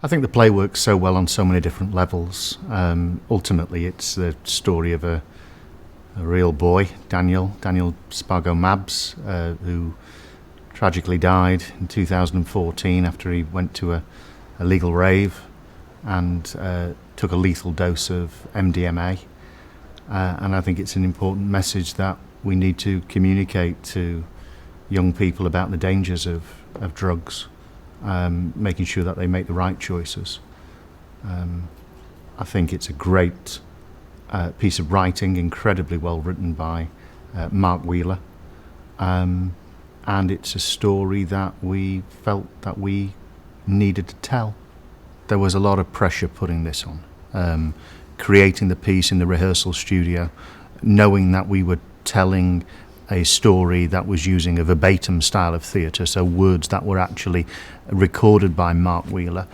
I think the play works so well on so many different levels. Ultimately, it's the story of a real boy, Daniel Spargo Mabs, who tragically died in 2014 after he went to a legal rave and took a lethal dose of MDMA. And I think it's an important message that we need to communicate to young people about the dangers of drugs, making sure that they make the right choices. I think it's a great piece of writing, incredibly well written by Mark Wheeler. And it's a story that we felt that we needed to tell. There was a lot of pressure putting this on, creating the piece in the rehearsal studio, knowing that we were telling a story that was using a verbatim style of theatre, so words that were actually recorded by Mark Wheeler,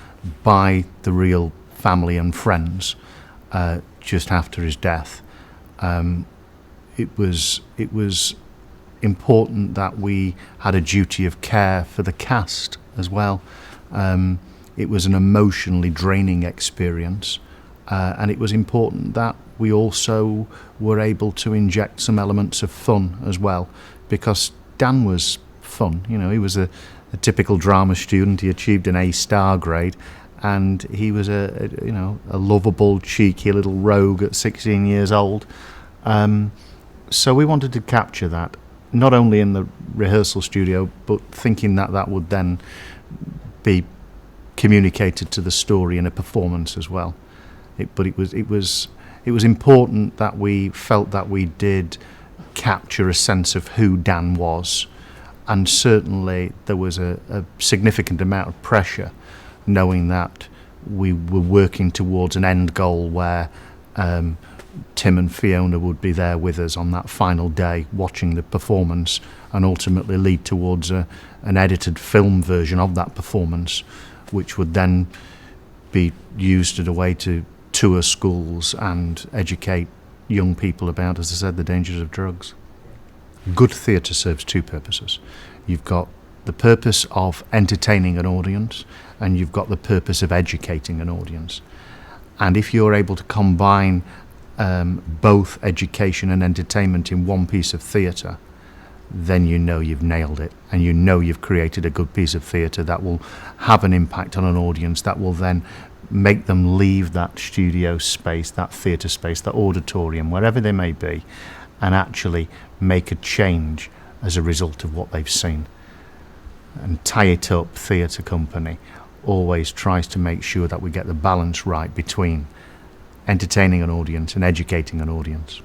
by the real family and friends, just after his death. It was important that we had a duty of care for the cast as well. It was an emotionally draining experience, and it was important that we also were able to inject some elements of fun as well, because Dan was fun. You know, he was a typical drama student. He achieved an A-star grade, and he was a lovable, cheeky little rogue at 16 years old. So we wanted to capture that, not only in the rehearsal studio, but thinking that that would then be communicated to the story in a performance as well. But it was important that we felt that we did capture a sense of who Dan was, and certainly there was a significant amount of pressure, knowing that we were working towards an end goal where Tim and Fiona would be there with us on that final day, watching the performance, and ultimately lead towards an edited film version of that performance, which would then be used as a way to tour schools and educate young people about, as I said, the dangers of drugs. Good theatre serves two purposes. You've got the purpose of entertaining an audience, and you've got the purpose of educating an audience. And if you're able to combine both education and entertainment in one piece of theatre, then you know you've nailed it, and you know you've created a good piece of theatre that will have an impact on an audience, that will then make them leave that studio space, that theatre space, that auditorium, wherever they may be, and actually make a change as a result of what they've seen. And Tie It Up Theatre Company always tries to make sure that we get the balance right between entertaining an audience and educating an audience.